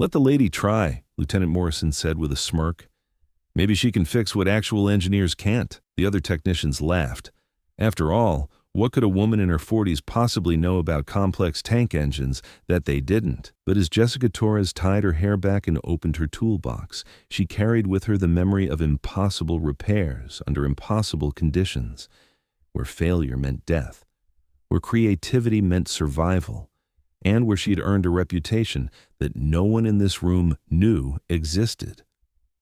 "Let the lady try," Lieutenant Morrison said with a smirk. "Maybe she can fix what actual engineers can't." The other technicians laughed. After all, what could a woman in her 40s possibly know about complex tank engines that they didn't? But as Jessica Torres tied her hair back and opened her toolbox, she carried with her the memory of impossible repairs under impossible conditions, where failure meant death, where creativity meant survival, and where she had earned a reputation that no one in this room knew existed.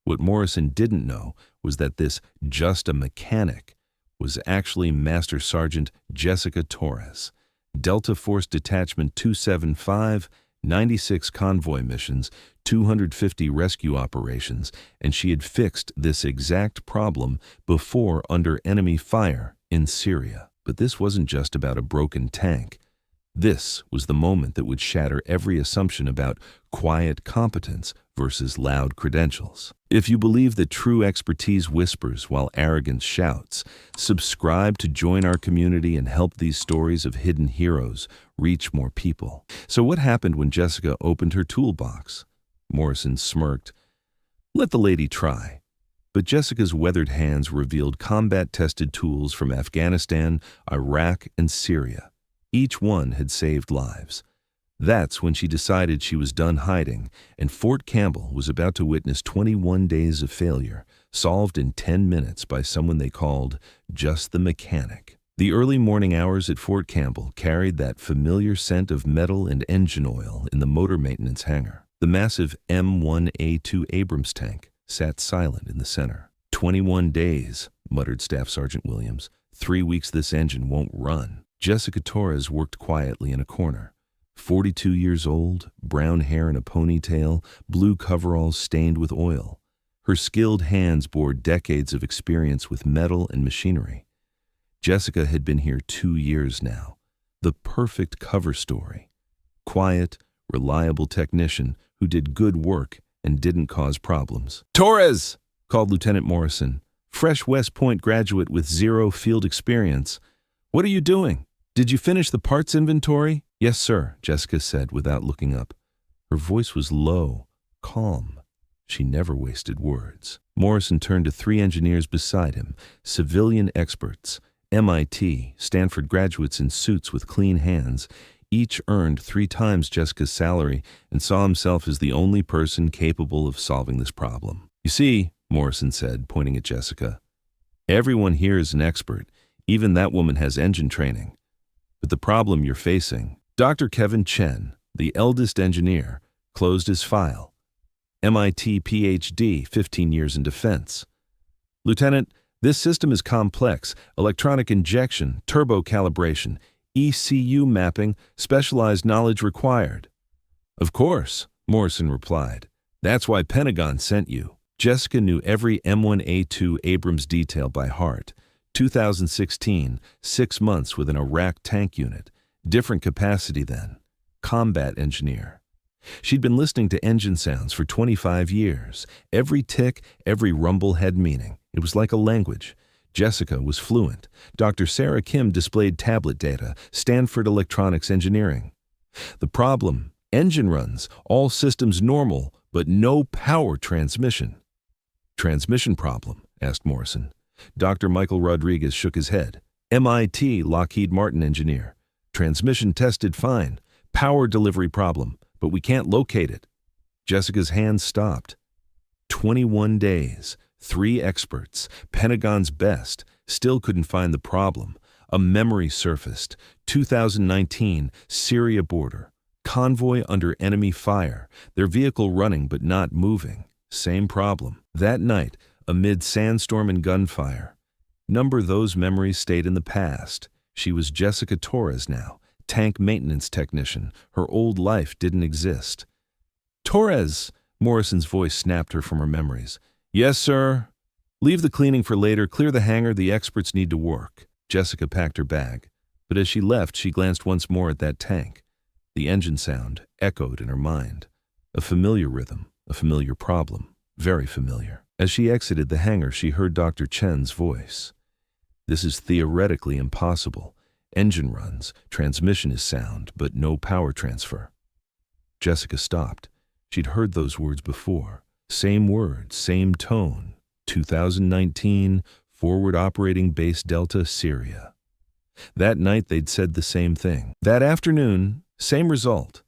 What Morrison didn't know was that this just a mechanic was actually Master Sergeant Jessica Torres, Delta Force Detachment 275, 96 convoy missions, 250 rescue operations, and she had fixed this exact problem before under enemy fire in Syria. But this wasn't just about a broken tank. This was the moment that would shatter every assumption about quiet competence versus loud credentials. If you believe that true expertise whispers while arrogance shouts, subscribe to join our community and help these stories of hidden heroes reach more people. So what happened when Jessica opened her toolbox? Morrison smirked. "Let the lady try." But Jessica's weathered hands revealed combat-tested tools from Afghanistan, Iraq, and Syria. Each one had saved lives. That's when she decided she was done hiding, and Fort Campbell was about to witness 21 days of failure, solved in 10 minutes by someone they called just the mechanic. The early morning hours at Fort Campbell carried that familiar scent of metal and engine oil in the motor maintenance hangar. The massive M1A2 Abrams tank sat silent in the center. 21 days, muttered Staff Sergeant Williams. 3 weeks this engine won't run. Jessica Torres worked quietly in a corner. 42 years old, brown hair in a ponytail, blue coveralls stained with oil. Her skilled hands bore decades of experience with metal and machinery. Jessica had been here 2 years now. The perfect cover story. Quiet, reliable technician who did good work and didn't cause problems. "Torres!" called Lieutenant Morrison, fresh West Point graduate with 0 field experience. "What are you doing? Did you finish the parts inventory?" "Yes, sir," Jessica said without looking up. Her voice was low, calm. She never wasted words. Morrison turned to 3 engineers beside him, civilian experts, MIT, Stanford graduates in suits with clean hands. Each earned 3 times Jessica's salary and saw himself as the only person capable of solving this problem. "You see," Morrison said, pointing at Jessica, "everyone here is an expert. Even that woman has engine training. But the problem you're facing..." Dr. Kevin Chen, the eldest engineer, closed his file. MIT PhD, 15 years in defense. "Lieutenant, this system is complex. Electronic injection, turbo calibration, ECU mapping, specialized knowledge required." "Of course," Morrison replied. "That's why Pentagon sent you." Jessica knew every M1A2 Abrams detail by heart. 2016, 6 months with an Iraq tank unit. Different capacity then. Combat engineer. She'd been listening to engine sounds for 25 years. Every tick, every rumble had meaning. It was like a language. Jessica was fluent. Dr. Sarah Kim displayed tablet data, Stanford Electronics Engineering. The problem, engine runs, all systems normal, but no power transmission. "Transmission problem?" asked Morrison. Dr. Michael Rodriguez shook his head. "MIT Lockheed Martin engineer. Transmission tested fine. Power delivery problem, but we can't locate it." Jessica's hands stopped. 21 days, 3 experts, Pentagon's best, still couldn't find the problem. A memory surfaced. 2019, Syria border. Convoy under enemy fire. Their vehicle running but not moving. Same problem. That night, amid sandstorm and gunfire. Number those memories stayed in the past. She was Jessica Torres now, tank maintenance technician. Her old life didn't exist. "Torres!" Morrison's voice snapped her from her memories. "Yes, sir." "Leave the cleaning for later. Clear the hangar. The experts need to work." Jessica packed her bag. But as she left, she glanced once more at that tank. The engine sound echoed in her mind. A familiar rhythm, a familiar problem, very familiar. As she exited the hangar, she heard Dr. Chen's voice. "This is theoretically impossible. Engine runs, transmission is sound, but no power transfer." Jessica stopped. She'd heard those words before. Same words, same tone. 2019, Forward Operating Base Delta, Syria. That night they'd said the same thing. That afternoon, same result.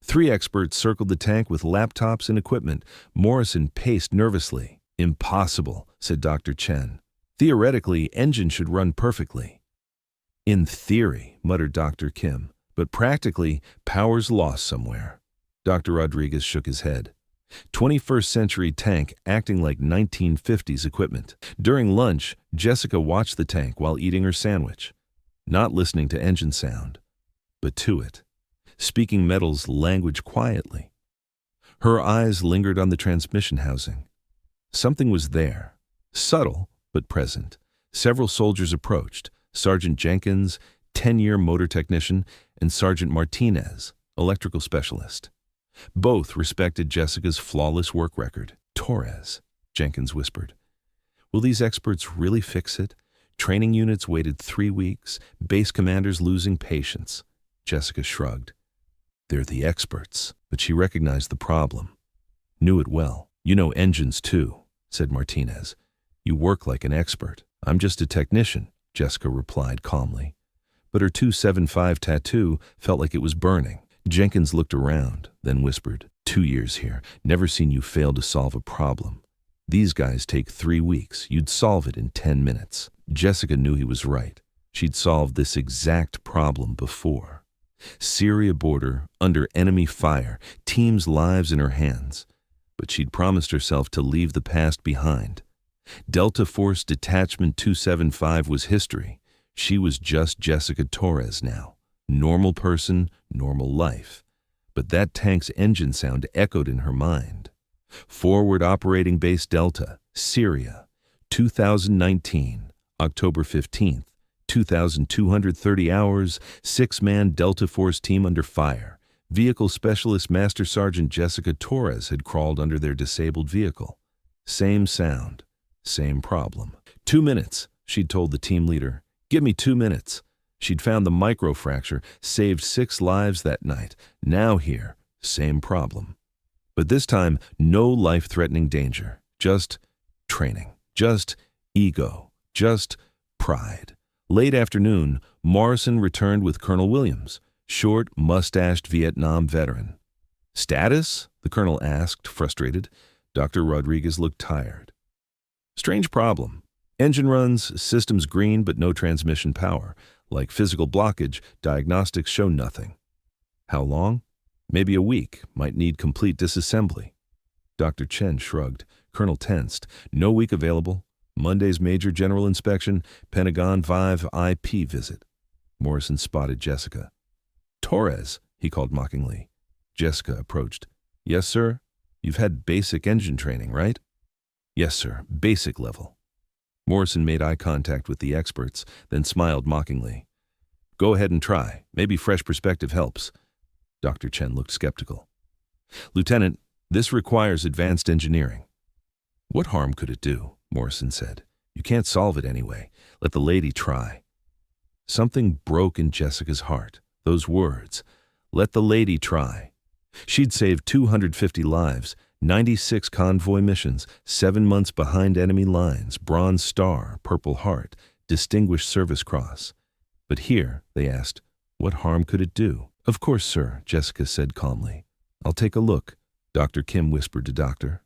3 experts circled the tank with laptops and equipment. Morrison paced nervously. Impossible, said Dr. Chen. Theoretically, engine should run perfectly. In theory, muttered Dr. Kim, but practically, power's lost somewhere. Dr. Rodriguez shook his head. 21st century tank acting like 1950s equipment. During lunch, Jessica watched the tank while eating her sandwich, not listening to engine sound, but to it, speaking metal's language quietly. Her eyes lingered on the transmission housing. Something was there, subtle but present. Several soldiers approached, Sergeant Jenkins, 10-year motor technician, and Sergeant Martinez, electrical specialist. Both respected Jessica's flawless work record. Torres, Jenkins whispered. Will these experts really fix it? Training units waited 3 weeks, base commanders losing patience. Jessica shrugged. They're the experts, but she recognized the problem. Knew it well. You know engines too, said Martinez. You work like an expert. I'm just a technician, Jessica replied calmly. But her 275 tattoo felt like it was burning. Jenkins looked around, then whispered, 2 years here, never seen you fail to solve a problem. These guys take 3 weeks. You'd solve it in 10 minutes. Jessica knew he was right. She'd solved this exact problem before. Syria border, under enemy fire, teams' lives in her hands. But she'd promised herself to leave the past behind. Delta Force Detachment 275 was history. She was just Jessica Torres now. Normal person, normal life. But that tank's engine sound echoed in her mind. Forward Operating Base Delta, Syria, 2019, October 15th, 2,230 hours, 6-man Delta Force team under fire. Vehicle Specialist Master Sergeant Jessica Torres had crawled under their disabled vehicle. Same sound, same problem. 2 minutes, she'd told the team leader. Give me 2 minutes. She'd found the microfracture, saved 6 lives that night. Now here, same problem. But this time, no life-threatening danger. Just training. Just ego. Just pride. Late afternoon, Morrison returned with Colonel Williams, short, mustached Vietnam veteran. Status? The colonel asked, frustrated. Dr. Rodriguez looked tired. Strange problem. Engine runs, systems green but no transmission power. Like physical blockage, diagnostics show nothing. How long? Maybe a week. Might need complete disassembly. Dr. Chen shrugged. Colonel tensed. No week available. Monday's major general inspection, Pentagon 5 IP visit. Morrison spotted Jessica. Torres, he called mockingly. Jessica approached. Yes, sir? You've had basic engine training, right? Yes, sir. Basic level. Morrison made eye contact with the experts, then smiled mockingly. Go ahead and try. Maybe fresh perspective helps. Dr. Chen looked skeptical. Lieutenant, this requires advanced engineering. What harm could it do? Morrison said. You can't solve it anyway. Let the lady try. Something broke in Jessica's heart. Those words. Let the lady try. She'd saved 250 lives, 96 convoy missions, 7 months behind enemy lines, Bronze Star, Purple Heart, Distinguished Service Cross. But here, they asked, what harm could it do? Of course, sir, Jessica said calmly. I'll take a look, Dr. Kim whispered to Dr.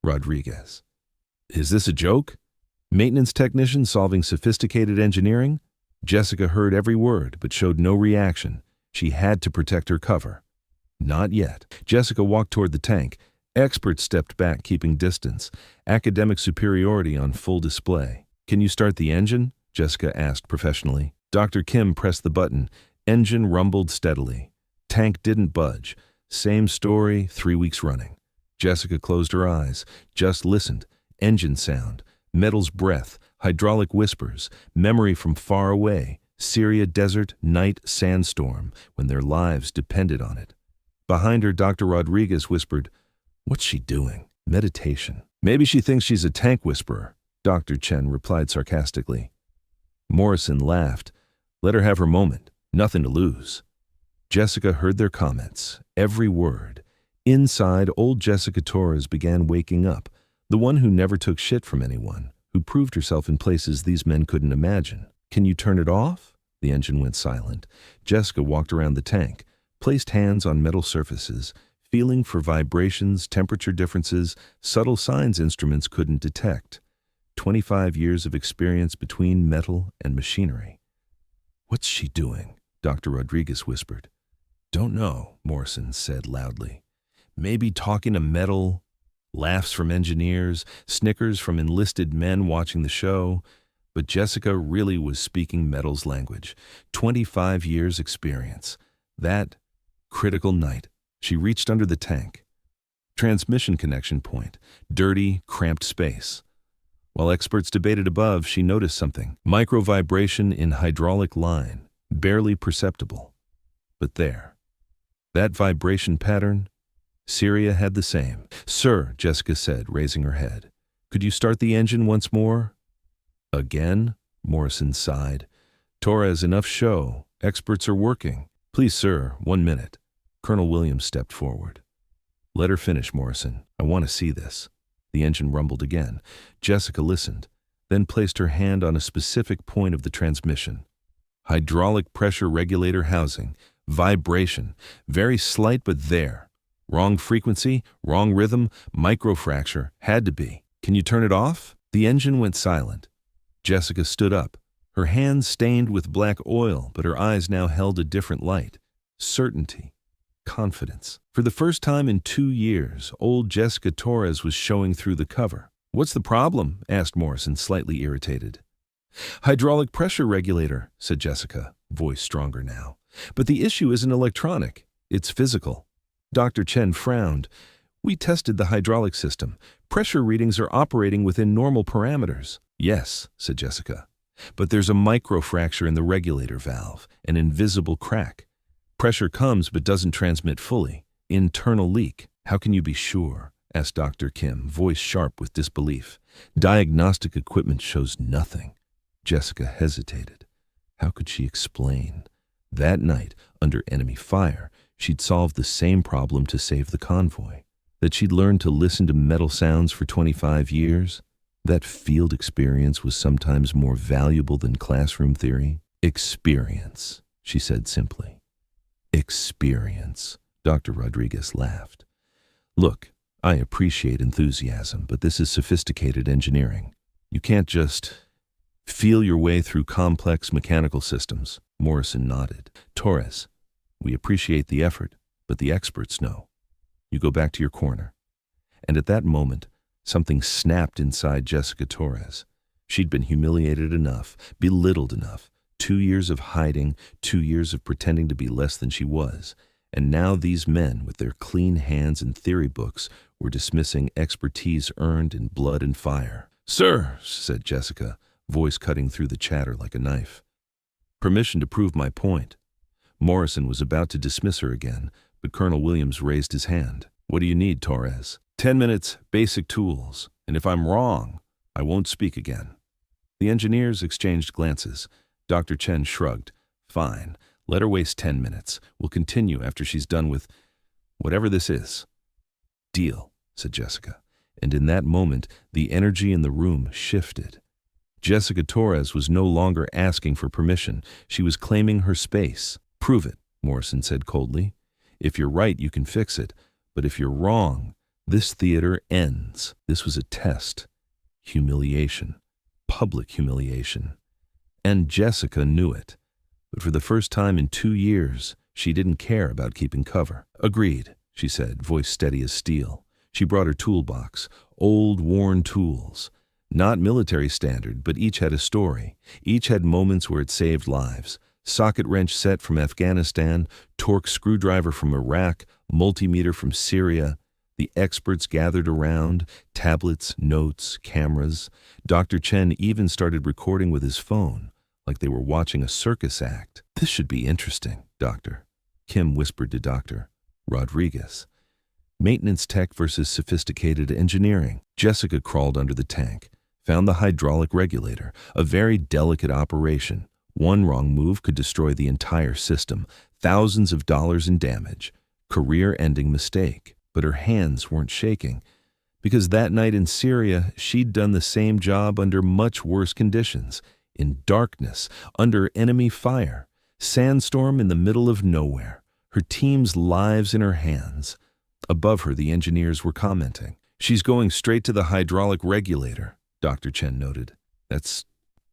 Rodriguez. Is this a joke? Maintenance technician solving sophisticated engineering? Jessica heard every word, but showed no reaction. She had to protect her cover. Not yet. Jessica walked toward the tank. Experts stepped back, keeping distance. Academic superiority on full display. Can you start the engine? Jessica asked professionally. Dr. Kim pressed the button. Engine rumbled steadily. Tank didn't budge. Same story, 3 weeks running. Jessica closed her eyes, just listened. Engine sound, metal's breath, hydraulic whispers, memory from far away, Syria desert, night, sandstorm, when their lives depended on it. Behind her, Dr. Rodriguez whispered, What's she doing? Meditation. Maybe she thinks she's a tank whisperer, Dr. Chen replied sarcastically. Morrison laughed. Let her have her moment. Nothing to lose. Jessica heard their comments, every word. Inside, old Jessica Torres began waking up, the one who never took shit from anyone, who proved herself in places these men couldn't imagine. Can you turn it off? The engine went silent. Jessica walked around the tank, placed hands on metal surfaces, feeling for vibrations, temperature differences, subtle signs instruments couldn't detect. 25 years of experience between metal and machinery. What's she doing? Dr. Rodriguez whispered. Don't know, Morrison said loudly. Maybe talking to metal, laughs from engineers, snickers from enlisted men watching the show. But Jessica really was speaking metal's language. 25 years experience. That critical night, she reached under the tank. Transmission connection point. Dirty, cramped space. While experts debated above, she noticed something. Micro vibration in hydraulic line. Barely perceptible. But there. That vibration pattern, Syria had the same. Sir, Jessica said, raising her head. Could you start the engine once more? Again? Morrison sighed. Torres, enough show. Experts are working. Please, sir, 1 minute. Colonel Williams stepped forward. Let her finish, Morrison. I want to see this. The engine rumbled again. Jessica listened, then placed her hand on a specific point of the transmission. Hydraulic pressure regulator housing. Vibration. Very slight, but there. Wrong frequency, wrong rhythm, microfracture. Had to be. Can you turn it off? The engine went silent. Jessica stood up. Her hands stained with black oil, but her eyes now held a different light. Certainty. Confidence. For the first time in 2 years, old Jessica Torres was showing through the cover. What's the problem? Asked Morrison, slightly irritated. Hydraulic pressure regulator, said Jessica, voice stronger now. But the issue isn't electronic. It's physical. Dr. Chen frowned. We tested the hydraulic system. Pressure readings are operating within normal parameters. Yes, said Jessica. But there's a microfracture in the regulator valve, an invisible crack. Pressure comes but doesn't transmit fully. Internal leak. How can you be sure? Asked Dr. Kim, voice sharp with disbelief. Diagnostic equipment shows nothing. Jessica hesitated. How could she explain? That night, under enemy fire, she'd solved the same problem to save the convoy. That she'd learned to listen to metal sounds for 25 years. That field experience was sometimes more valuable than classroom theory. Experience, she said simply. Experience. Dr. Rodriguez laughed. Look, I appreciate enthusiasm, but this is sophisticated engineering. You can't just feel your way through complex mechanical systems. Morrison nodded. Torres, we appreciate the effort, but the experts know. You go back to your corner. And at that moment, something snapped inside Jessica Torres. She'd been humiliated enough, belittled enough. 2 years of hiding, 2 years of pretending to be less than she was. And now these men, with their clean hands and theory books, were dismissing expertise earned in blood and fire. Sir, said Jessica, voice cutting through the chatter like a knife. Permission to prove my point. Morrison was about to dismiss her again, but Colonel Williams raised his hand. What do you need, Torres? 10 minutes, basic tools, and if I'm wrong, I won't speak again. The engineers exchanged glances. Dr. Chen shrugged. Fine, let her waste 10 minutes. We'll continue after she's done with whatever this is. Deal, said Jessica, and in that moment, the energy in the room shifted. Jessica Torres was no longer asking for permission. She was claiming her space. Prove it, Morrison said coldly. If you're right, you can fix it. But if you're wrong, this theater ends. This was a test. Humiliation. Public humiliation. And Jessica knew it. But for the first time in 2 years, she didn't care about keeping cover. Agreed, she said, voice steady as steel. She brought her toolbox. Old, worn tools. Not military standard, but each had a story. Each had moments where it saved lives. Socket wrench set from Afghanistan, torque screwdriver from Iraq, multimeter from Syria. The experts gathered around, tablets, notes, cameras. Dr. Chen even started recording with his phone, like they were watching a circus act. This should be interesting, Doctor. Kim whispered to Dr. Rodriguez. Maintenance tech versus sophisticated engineering. Jessica crawled under the tank, found the hydraulic regulator, a very delicate operation. One wrong move could destroy the entire system, thousands of dollars in damage. Career-ending mistake. but her hands weren't shaking, because that night in Syria, she'd done the same job under much worse conditions, in darkness, under enemy fire, sandstorm in the middle of nowhere, her team's lives in her hands. Above her, the engineers were commenting. "She's going straight to the hydraulic regulator," Dr. Chen noted. "That's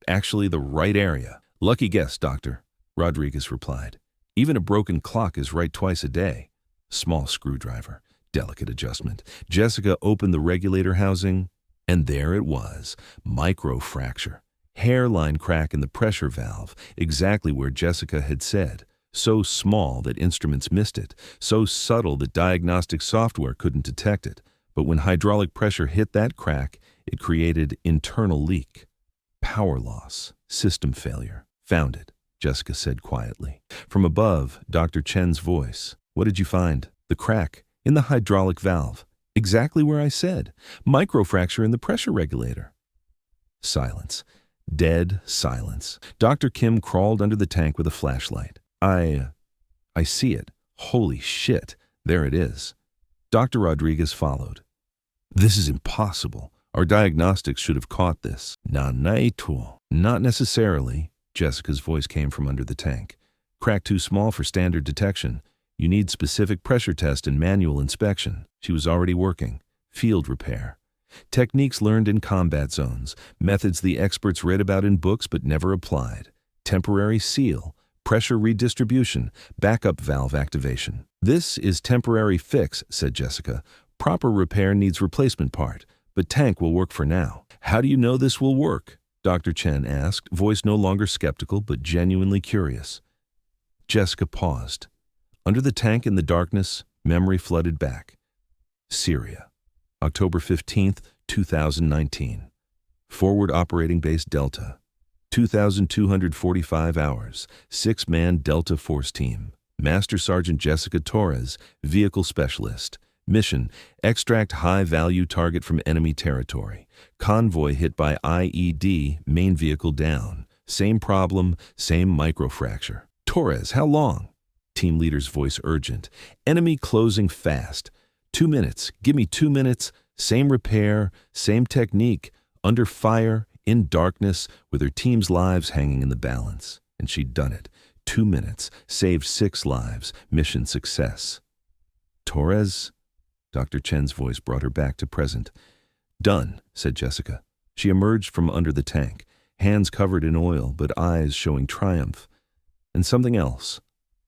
actually the right area." "Lucky guess, Doctor," Rodriguez replied. "Even a broken clock is right twice a day." Small screwdriver, delicate adjustment. Jessica opened the regulator housing, and there it was, microfracture. Hairline crack in the pressure valve, exactly where Jessica had said. So small that instruments missed it, so subtle that diagnostic software couldn't detect it. But when hydraulic pressure hit that crack, it created internal leak. Power loss, system failure. "Found it," Jessica said quietly. From above, Dr. Chen's voice. "What did you find?" "The crack in the hydraulic valve. Exactly where I said. Microfracture in the pressure regulator." Silence. Dead silence. Dr. Kim crawled under the tank with a flashlight. I see it. Holy shit. There it is." Dr. Rodriguez followed. "This is impossible. Our diagnostics should have caught this." "Not necessarily." Jessica's voice came from under the tank. "Crack too small for standard detection. You need specific pressure test and manual inspection." She was already working. Field repair. Techniques learned in combat zones. Methods the experts read about in books but never applied. Temporary seal. Pressure redistribution. Backup valve activation. "This is temporary fix," said Jessica. "Proper repair needs replacement part, but tank will work for now." "How do you know this will work?" Dr. Chen asked, voice no longer skeptical but genuinely curious. Jessica paused. Under the tank in the darkness, memory flooded back. Syria, October 15th, 2019. Forward Operating Base Delta. 2,245 hours. 6-man Delta Force Team. Master Sergeant Jessica Torres, Vehicle Specialist. Mission: extract high-value target from enemy territory. Convoy hit by IED, main vehicle down. Same problem, same microfracture. "Torres, how long?" Team leader's voice urgent. "Enemy closing fast. 2 minutes. Give me 2 minutes. Same repair, same technique. Under fire, in darkness, with her team's lives hanging in the balance." And she'd done it. 2 minutes. Saved 6 lives. Mission success. "Torres?" Dr. Chen's voice brought her back to present. "Done," said Jessica. She emerged from under the tank, hands covered in oil but eyes showing triumph. And something else.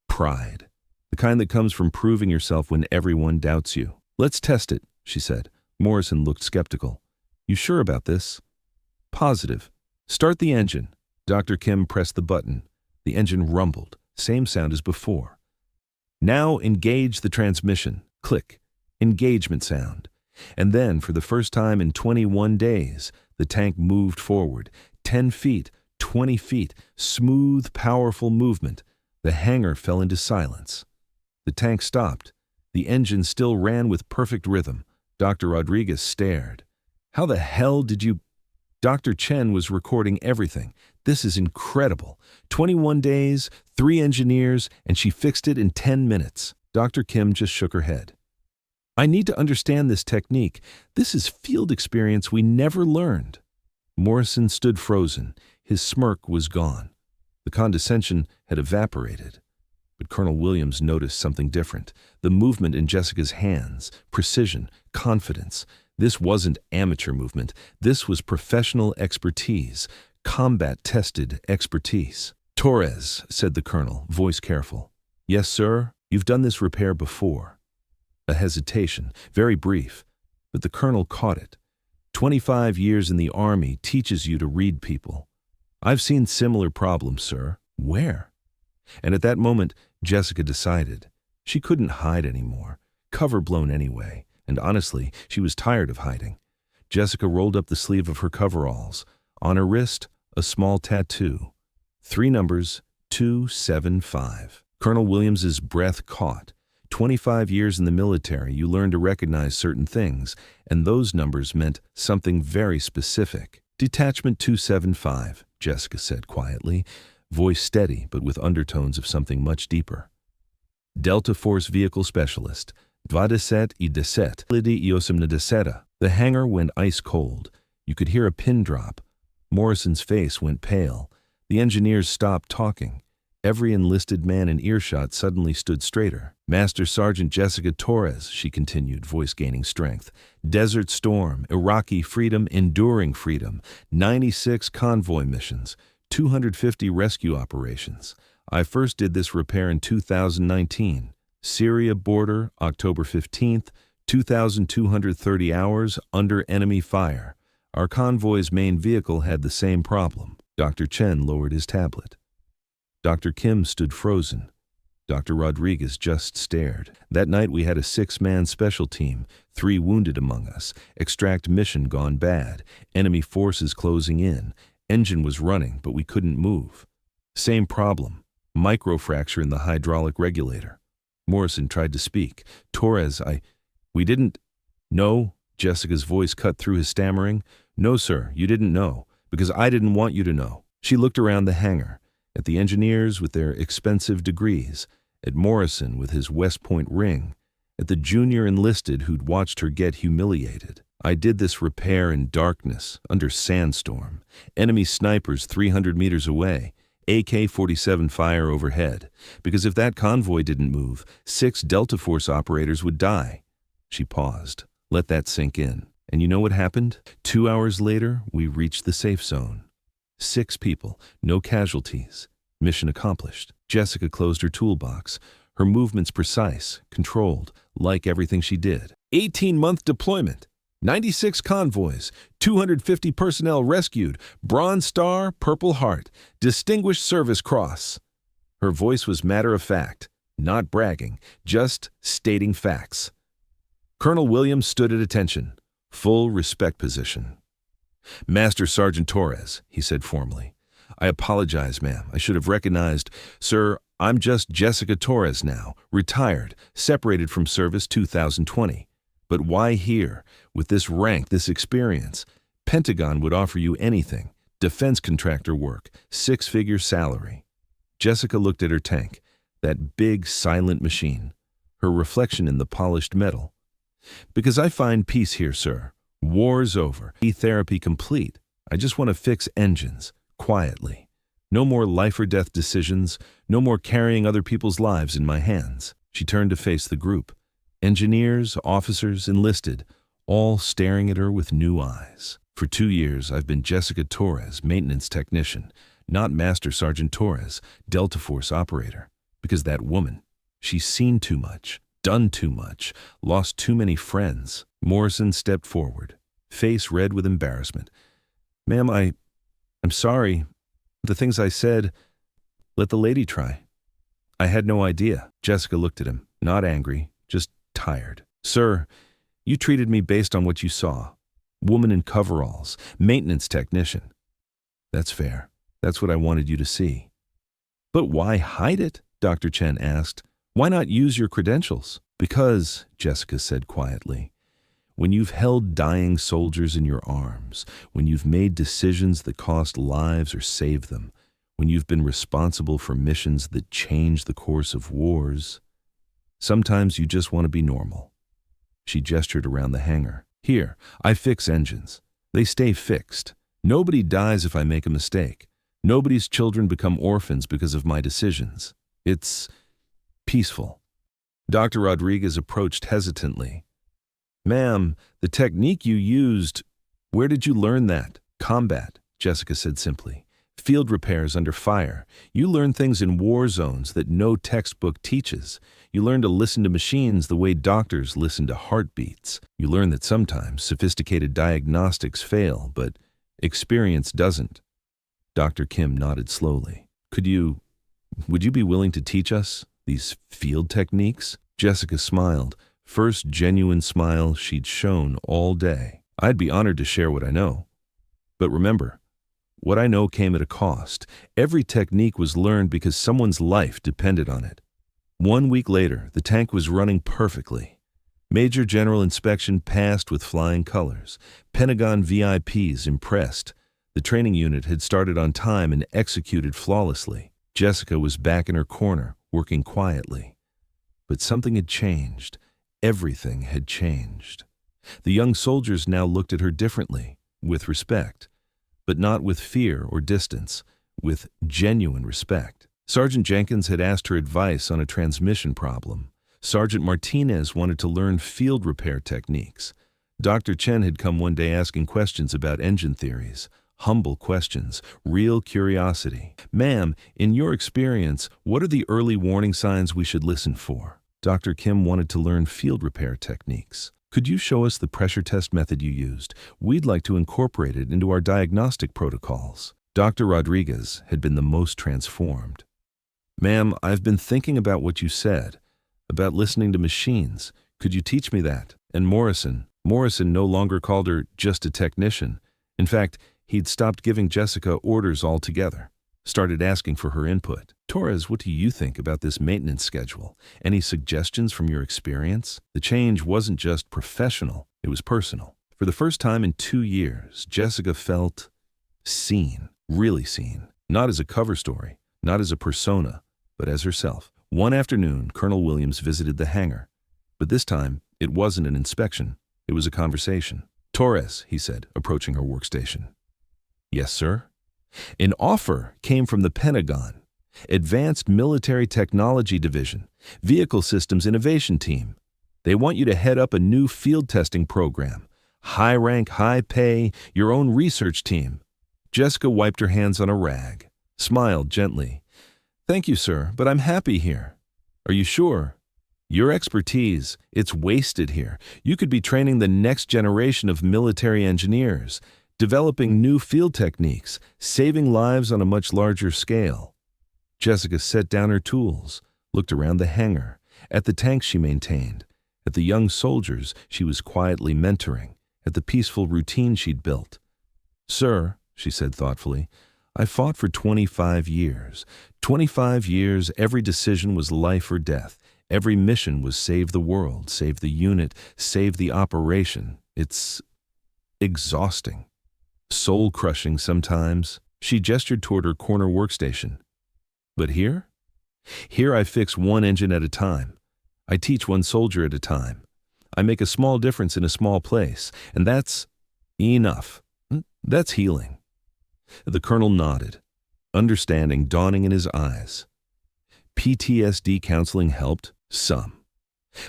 Pride. The kind that comes from proving yourself when everyone doubts you. "Let's test it," she said. Morrison looked skeptical. "You sure about this?" "Positive. Start the engine." Dr. Kim pressed the button. The engine rumbled, same sound as before. "Now engage the transmission." Click. Engagement sound. And then, for the first time in 21 days, the tank moved forward. 10 feet, 20 feet, smooth, powerful movement. The hangar fell into silence. The tank stopped. The engine still ran with perfect rhythm. Dr. Rodriguez stared. "How the hell did you—" Dr. Chen was recording everything. "This is incredible. 21 days, 3 engineers, and she fixed it in 10 minutes. Dr. Kim just shook her head. "I need to understand this technique. This is field experience we never learned." Morrison stood frozen. His smirk was gone. The condescension had evaporated. But Colonel Williams noticed something different. The movement in Jessica's hands, precision, confidence. This wasn't amateur movement. This was professional expertise, combat-tested expertise. "Torres," said the colonel, voice careful. "Yes, sir. You've done this repair before." A hesitation, very brief, but the colonel caught it. 25 years in the Army teaches you to read people. "I've seen similar problems, sir." "Where?" And at that moment, Jessica decided. She couldn't hide anymore, cover blown anyway, and honestly, she was tired of hiding. Jessica rolled up the sleeve of her coveralls. On her wrist, a small tattoo. 3 numbers, 275. Colonel Williams's breath caught. 25 years in the military, you learn to recognize certain things, and those numbers meant something very specific. "Detachment 275, Jessica said quietly, voice steady but with undertones of something much deeper. "Delta Force Vehicle Specialist, 27 The hangar went ice cold. You could hear a pin drop. Morrison's face went pale. The engineers stopped talking. Every enlisted man in earshot suddenly stood straighter. Master Sergeant Jessica Torres, she continued, voice gaining strength. Desert Storm, Iraqi freedom, enduring freedom, 96 convoy missions, 250 rescue operations. I first did this repair in 2019. Syria border, October 15th, 2,230 hours under enemy fire. Our convoy's main vehicle had the same problem. Dr. Chen lowered his tablet. Dr. Kim stood frozen. Dr. Rodriguez just stared. That night we had a 6-man special team, 3 wounded among us. Extract mission gone bad. Enemy forces closing in. Engine was running, but we couldn't move. Same problem. Microfracture in the hydraulic regulator. Morrison tried to speak. Torres, we didn't... No, Jessica's voice cut through his stammering. No, sir, you didn't know, because I didn't want you to know. She looked around the hangar. At the engineers with their expensive degrees, at Morrison with his West Point ring, at the junior enlisted who'd watched her get humiliated. I did this repair in darkness, under sandstorm, enemy snipers 300 meters away, AK-47 fire overhead, because if that convoy didn't move, 6 Delta Force operators would die. She paused. Let that sink in. And you know what happened? 2 hours later, we reached the safe zone. 6 people, no casualties. Mission accomplished. Jessica closed her toolbox. Her movements precise, controlled, like everything she did. 18-month deployment. 96 convoys, 250 personnel rescued, Bronze Star, Purple Heart, Distinguished Service Cross. Her voice was matter of fact, not bragging, just stating facts. Colonel Williams stood at attention, full respect position. Master Sergeant Torres, he said formally. I apologize, ma'am. I should have recognized. Sir, I'm just Jessica Torres now, retired, separated from service 2020. But why here, with this rank, this experience? Pentagon would offer you anything. Defense contractor work, 6-figure salary. Jessica looked at her tank, that big, silent machine, her reflection in the polished metal. Because I find peace here, sir. War's over. Therapy complete. I just want to fix engines, quietly. No more life or death decisions, no more carrying other people's lives in my hands. She turned to face the group. Engineers, officers, enlisted, all staring at her with new eyes. For 2 years, I've been Jessica Torres, maintenance technician, not Master Sergeant Torres, Delta Force operator. Because that woman, she's seen too much, done too much, lost too many friends. Morrison stepped forward, face red with embarrassment. Ma'am, I'm sorry. The things I said, let the lady try. I had no idea. Jessica looked at him, not angry, just tired. Sir, you treated me based on what you saw. Woman in coveralls, maintenance technician. That's fair. That's what I wanted you to see. But why hide it? Dr. Chen asked. Why not use your credentials? Because, Jessica said quietly, when you've held dying soldiers in your arms, when you've made decisions that cost lives or saved them, when you've been responsible for missions that change the course of wars, sometimes you just want to be normal. She gestured around the hangar. Here, I fix engines. They stay fixed. Nobody dies if I make a mistake. Nobody's children become orphans because of my decisions. It's peaceful. Dr. Rodriguez approached hesitantly. Ma'am, the technique you used, where did you learn that? Combat, Jessica said simply. Field repairs under fire. You learn things in war zones that no textbook teaches. You learn to listen to machines the way doctors listen to heartbeats. You learn that sometimes sophisticated diagnostics fail, but experience doesn't. Dr. Kim nodded slowly. Would you be willing to teach us these field techniques? Jessica smiled, first genuine smile she'd shown all day. I'd be honored to share what I know. But remember, what I know came at a cost. Every technique was learned because someone's life depended on it. 1 week later, the tank was running perfectly. Major General Inspection passed with flying colors. Pentagon VIPs impressed. The training unit had started on time and executed flawlessly. Jessica was back in her corner, working quietly. But something had changed. Everything had changed. The young soldiers now looked at her differently, with respect, but not with fear or distance, with genuine respect. Sergeant Jenkins had asked her advice on a transmission problem. Sergeant Martinez wanted to learn field repair techniques. Dr. Chen had come one day asking questions about engine theories. Humble questions, real curiosity. "Ma'am, in your experience, what are the early warning signs we should listen for?" Dr. Kim wanted to learn field repair techniques. "Could you show us the pressure test method you used? We'd like to incorporate it into our diagnostic protocols." Dr. Rodriguez had been the most transformed. "Ma'am, I've been thinking about what you said, about listening to machines. Could you teach me that?" And Morrison no longer called her just a technician. In fact, he'd stopped giving Jessica orders altogether, started asking for her input. "Torres, what do you think about this maintenance schedule? Any suggestions from your experience?" The change wasn't just professional, it was personal. For the first time in 2 years, Jessica felt seen, really seen. Not as a cover story, not as a persona, but as herself. One afternoon, Colonel Williams visited the hangar. But this time, it wasn't an inspection, it was a conversation. "Torres," he said, approaching her workstation. "Yes, sir?" "An offer came from the Pentagon. Advanced Military Technology Division, Vehicle Systems Innovation Team. They want you to head up a new field testing program. High rank, high pay, your own research team." Jessica wiped her hands on a rag, smiled gently. "Thank you, sir, but I'm happy here." "Are you sure?" "Your expertise, it's wasted here. You could be training the next generation of military engineers, developing new field techniques, saving lives on a much larger scale." Jessica set down her tools, looked around the hangar, at the tanks she maintained, at the young soldiers she was quietly mentoring, at the peaceful routine she'd built. "Sir," she said thoughtfully, "I fought for 25 years. 25 years, every decision was life or death. Every mission was save the world, save the unit, save the operation. It's exhausting. Soul-crushing sometimes." She gestured toward her corner workstation. "But here? Here I fix one engine at a time. I teach one soldier at a time. I make a small difference in a small place, and that's enough. That's healing." The colonel nodded, understanding dawning in his eyes. PTSD counseling helped some.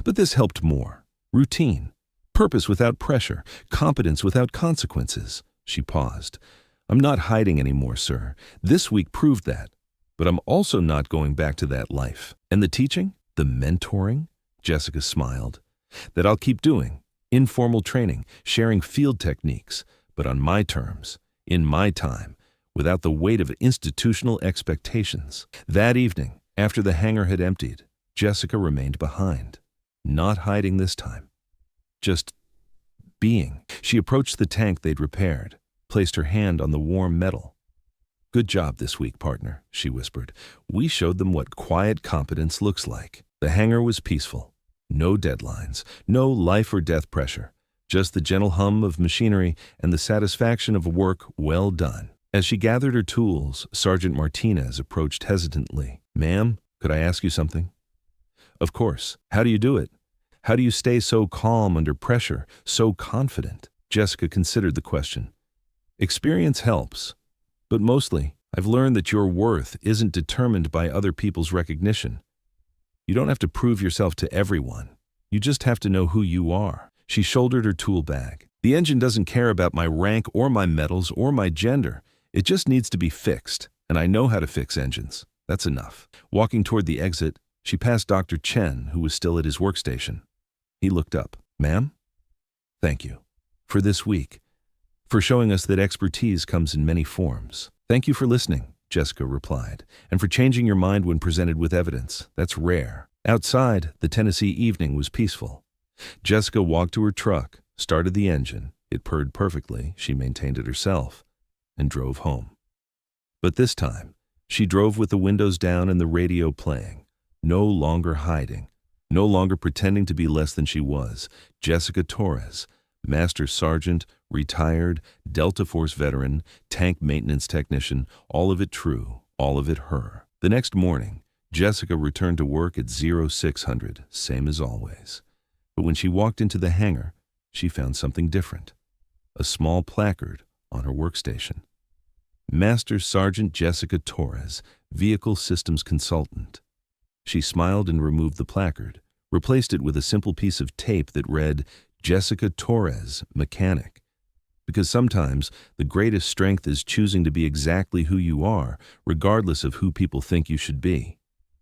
But this helped more. Routine, purpose without pressure, competence without consequences. She paused. "I'm not hiding anymore, sir. This week proved that. But I'm also not going back to that life. And the teaching, the mentoring," Jessica smiled, "that I'll keep doing. Informal training, sharing field techniques, but on my terms, in my time, without the weight of institutional expectations." That evening, after the hangar had emptied, Jessica remained behind. Not hiding this time. Just being. She approached the tank they'd repaired, placed her hand on the warm metal. "Good job this week, partner," she whispered. "We showed them what quiet competence looks like." The hangar was peaceful. No deadlines, no life or death pressure, just the gentle hum of machinery and the satisfaction of work well done. As she gathered her tools, Sergeant Martinez approached hesitantly. "Ma'am, could I ask you something?" "Of course. How do you do it? How do you stay so calm under pressure, so confident?" Jessica considered the question. "Experience helps. But mostly, I've learned that your worth isn't determined by other people's recognition. You don't have to prove yourself to everyone. You just have to know who you are." She shouldered her tool bag. "The engine doesn't care about my rank or my medals or my gender. It just needs to be fixed, and I know how to fix engines. That's enough." Walking toward the exit, she passed Dr. Chen, who was still at his workstation. He looked up. "Ma'am? Thank you. For this week. For showing us that expertise comes in many forms." "Thank you for listening," Jessica replied, "and for changing your mind when presented with evidence. That's rare." Outside, the Tennessee evening was peaceful. Jessica walked to her truck, started the engine. It purred perfectly, she maintained it herself, and drove home. But this time, she drove with the windows down and the radio playing, no longer hiding, no longer pretending to be less than she was. Jessica Torres, Master Sergeant, retired, Delta Force veteran, tank maintenance technician, all of it true, all of it her. The next morning, Jessica returned to work at 0600, same as always. But when she walked into the hangar, she found something different. A small placard on her workstation. Master Sergeant Jessica Torres, Vehicle Systems Consultant. She smiled and removed the placard, replaced it with a simple piece of tape that read, Jessica Torres, Mechanic. Because sometimes the greatest strength is choosing to be exactly who you are, regardless of who people think you should be.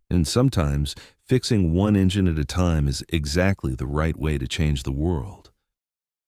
And sometimes fixing one engine at a time is exactly the right way to change the world.